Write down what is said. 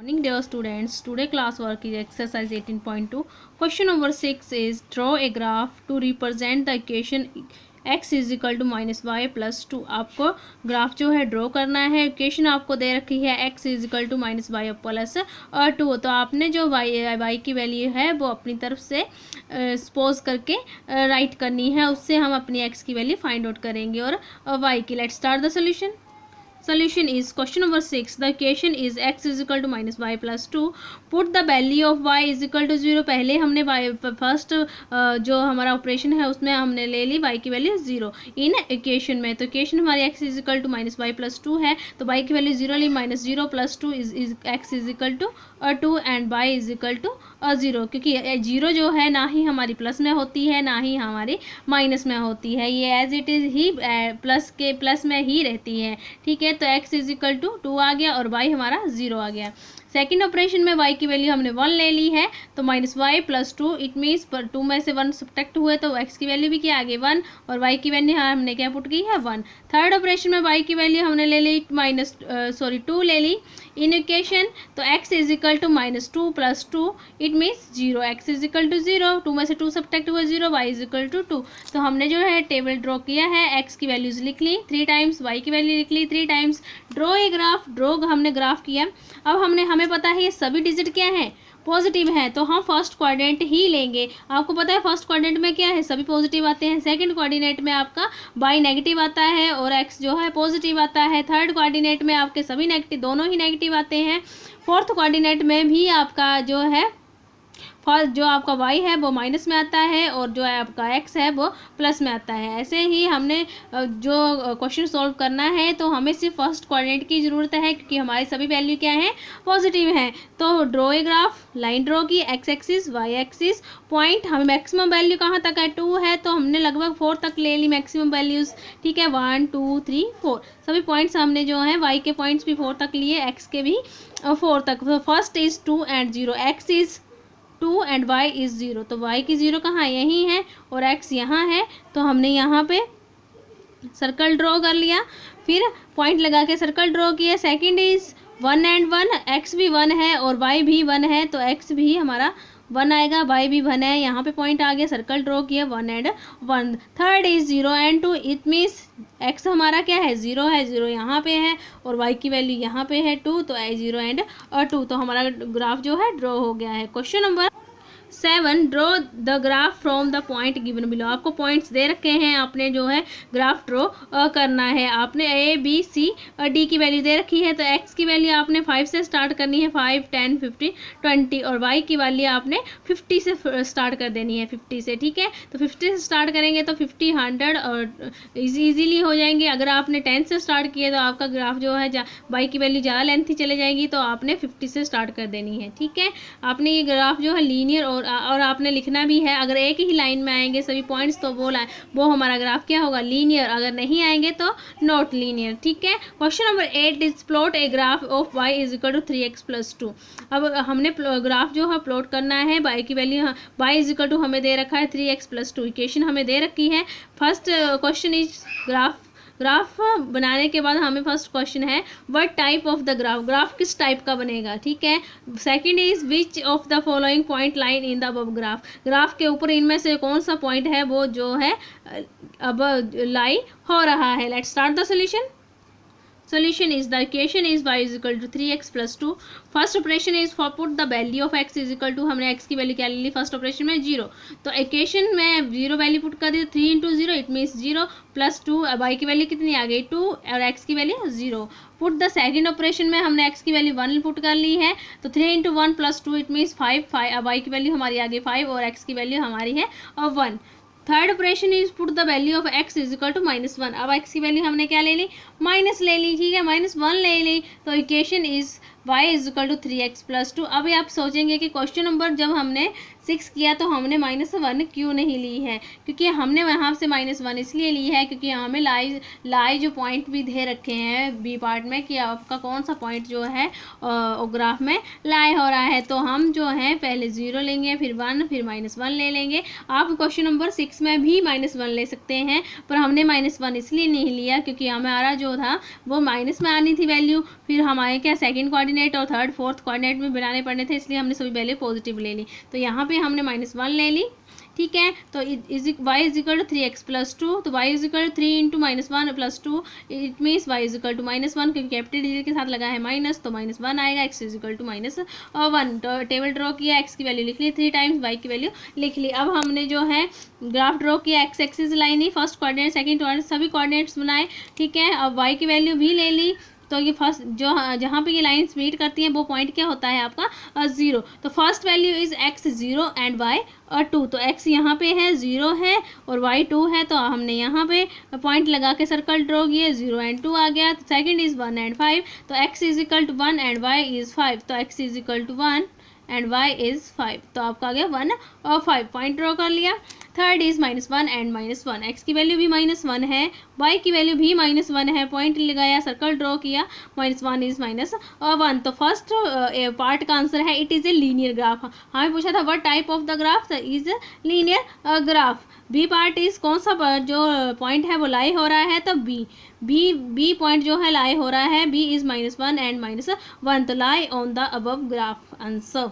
Morning dear students, today class work is exercise 18.2. Question number 6 is draw a graph to represent the equation x is equal to minus y plus 2. आपको graph जो है draw करना है. Equation आपको दे रखी है x is equal to minus Y plus 2. तो आपने जो y की वैल्यू है वो अपनी तरफ से सपोज करके राइट करनी है. उससे हम अपनी x की वैल्यू फाइंड आउट करेंगे और y की. Let's start the solution. Solution is question number 6. The equation is x is equal to minus y plus 2. Put the value of y is equal to 0. पहले हमने first जो हमारा operation है उसमें हमने ले ली y की वैल्यू 0 इन इक्वेशन में. तो इक्वेशन हमारी x is equal to minus Y plus 2 है. तो y की वैल्यू 0 ली. Minus 0 plus 2 is x is equal to 2 and y is equal to 0. क्योंकि 0 जो है ना ही हमारी प्लस में होती है ना ही हमारी माइनस में होती है. ये एज इट इज़ ही प्लस में ही रहती है. ठीक है. तो x इज इक्वल टू 2 आ गया और y हमारा 0 आ गया. सेकेंड ऑपरेशन में y की वैल्यू हमने 1 ले ली है. तो minus Y plus 2 it means 2 में से 1 सब्ट्रैक्ट हुए तो x की वैल्यू भी क्या आ गई 1 और y की वैल्यू हमने क्या पुट की है 1. थर्ड ऑपरेशन में y की वैल्यू हमने ले ली 2 ले ली इन इक्वेशन. तो x is equal to minus 2 plus 2 it means 0. x is equal to 0. 2 में से 2 सब्ट्रैक्ट हुए 0. y is equal to 2. तो हमने जो है टेबल ड्रॉ किया है. x की वैल्यूज लिख ली 3 टाइम्स, y की वैल्यू लिख ली 3 times. Draw a graph. Draw हमने ग्राफ किया. अब हमें पता है ये सभी डिजिट क्या है पॉजिटिव है. तो हम फर्स्ट क्वाड्रेंट ही लेंगे. आपको पता है फर्स्ट क्वाड्रेंट में क्या है सभी पॉजिटिव आते हैं. सेकंड कोऑर्डिनेट में आपका y नेगेटिव आता है और x जो है पॉजिटिव आता है. थर्ड कोऑर्डिनेट में आपके सभी नेगेटिव दोनों ही नेगेटिव आते हैं. फोर्थ कोऑर्डिनेट में भी आपका जो है फर्स्ट जो आपका y है वो माइनस में आता है और जो है आपका x है वो प्लस में आता है. ऐसे ही हमने जो क्वेश्चन सॉल्व करना है तो हमें सिर्फ फर्स्ट क्वाड्रेंट की ज़रूरत है क्योंकि हमारी सभी वैल्यू क्या है पॉजिटिव है. तो draw a graph. Line draw की. x axis y axis point. हमें मैक्सिमम वैल्यू कहाँ तक है 2 है तो हमने लगभग 4 तक ले ली मैक्सिमम वैल्यूज़. ठीक है. 1 2 3 4 सभी पॉइंट्स हमने जो है y के पॉइंट्स भी 4 तक लिए x के भी 4 तक. तो first is 2 and 0. x is 2 and y is 0. तो y की 0 कहाँ यहीं है और x यहाँ है. तो हमने यहाँ पे सर्कल ड्रॉ कर लिया. फिर पॉइंट लगा के सर्कल ड्रॉ किया. Second is 1 and 1. x भी 1 है और y भी 1 है तो x भी हमारा 1 आएगा. y भी 1 है. यहाँ पे पॉइंट आ गया. सर्कल ड्रॉ किया 1 and 1. Third is 0 and 2. It means x हमारा क्या है 0 है. 0 यहाँ पे है और y की वैल्यू यहाँ पे है 2. तो 0 एंड 2. तो हमारा ग्राफ जो है ड्रॉ हो गया है. Question number 7. Draw the graph from the point given below. आपको पॉइंट्स दे रखे हैं. आपने जो है ग्राफ ड्रॉ करना है. आपने a b c d की वैल्यू दे रखी है. तो x की वैल्यू आपने 5 से स्टार्ट करनी है. 5 10 15 20 और y की वैल्यू आपने 50 से स्टार्ट कर देनी है. 50 से. ठीक है. तो 50 से स्टार्ट करेंगे तो 50 100 और ईजीली हो जाएंगे. अगर आपने 10 से स्टार्ट किया तो आपका ग्राफ जो है y की वैल्यू ज़्यादा लेंथी चले जाएगी तो आपने 50 से स्टार्ट कर देनी है. ठीक है. आपने ये ग्राफ जो है लीनियर और आपने लिखना भी है. अगर एक ही लाइन में आएंगे सभी पॉइंट्स तो वो हमारा ग्राफ क्या होगा लीनियर. अगर नहीं आएंगे तो नॉट लीनियर. ठीक है. Question number 8 is plot a graph of y is equal to 3x plus 2. अब हमने ग्राफ जो है प्लॉट करना है. y की value y is equal to हमें दे रखा है 3x प्लस 2. इक्वेशन हमें दे रखी है. फर्स्ट क्वेश्चन इज ग्राफ बनाने के बाद हमें फर्स्ट क्वेश्चन है what type of the graph किस टाइप का बनेगा. ठीक है. Second is which of the following point line in the above graph के ऊपर इनमें से कौन सा पॉइंट है वो जो है अब लाई हो रहा है. Let's start the solution. Solution is the equation is y is equal to 3x plus 2. First operation is for put the value of x is equal to. हमने x की वैल्यू क्या ले ली फर्स्ट ऑपरेशन में 0. तो इक्वेशन में 0 value put कर दी. 3 into 0 it means 0 plus 2. y की वैल्यू कितनी आ गई 2 और x की value 0. Put the second operation में हमने x की वैल्यू 1 पुट कर ली है. तो 3 इंटू 1 प्लस 2 इट मीन्स 5. अब y की वैल्यू हमारी आ गई 5 और x की वैल्यू हमारी है 1. Third operation is put the value of x is equal to -1. अब x की वैल्यू हमने क्या ले ली माइनस ले ली. ठीक है. -1 ले ली. तो equation is y is equal to 3x plus 2. अभी आप सोचेंगे कि क्वेश्चन नंबर जब हमने 6 किया तो हमने -1 क्यों नहीं ली है, क्योंकि हमने वहाँ से -1 इसलिए ली है क्योंकि हमें लाई जो पॉइंट भी दे रखे हैं बी पार्ट में कि आपका कौन सा पॉइंट जो है ग्राफ में लाई हो रहा है। तो हम जो है पहले 0 लेंगे, फिर 1, फिर -1 ले लेंगे। आप क्वेश्चन नंबर 6 में भी -1 ले सकते हैं, पर हमने -1 इसलिए नहीं लिया क्योंकि हमारा जो था वो माइनस में आनी थी वैल्यू, फिर हमारे क्या सेकंड कोऑर्डिनेट और थर्ड फोर्थ कोऑर्डिनेट में बनाने पड़ने थे, इसलिए हमने सभी वैल्यू पॉजिटिव ले ली। तो यहाँ पे हमने -1 ले ली, ठीक है। तो y is equal to 3x plus 2, तो y is equal to 3 into -1 plus 2, it means y is equal to -1, क्योंकि कैपिटल डिजिट के साथ लगा है माइनस, तो -1 आएगा। x इज इक्वल टू -1, तो टेबल ड्रॉ किया, x की वैल्यू लिख ली 3 टाइम्स, y की वैल्यू लिख ली। अब हमने जो है ग्राफ ड्रॉ किया, एक्स एक्सिस लाइन ही, फर्स्ट कोऑर्डिनेट सेकंड कोऑर्डिनेट सभी कोऑर्डिनेट्स बनाए, ठीक है। अब y की वैल्यू भी ले ली, तो ये फर्स्ट जो जहाँ पे ये लाइंस मीट करती हैं वो पॉइंट क्या होता है आपका 0। तो first value is x 0 and y 2, तो x यहाँ पे है 0 है और y 2 है, तो हमने यहाँ पे पॉइंट लगा के सर्कल ड्रॉ किए, 0 एंड 2 आ गया। तो सेकंड इज 1 एंड 5, तो x is equal to 1 and y is 5, तो x is equal to 1 and y is 5, तो आपका आ गया 1 और 5, पॉइंट ड्रॉ कर लिया। थर्ड इज -1 एंड -1, x की वैल्यू भी -1 है, y की वैल्यू भी -1 है, पॉइंट लगाया, सर्कल ड्रॉ किया, -1 इज -1। तो फर्स्ट पार्ट का आंसर है it is a linear graph. हमें पूछा था what type of the graph is linear graph. B part is कौन सा जो पॉइंट है वो लाई हो रहा है, तो बी पॉइंट जो है लाई हो रहा है, बी इज -1 एंड -1, तो lie on the above graph answer.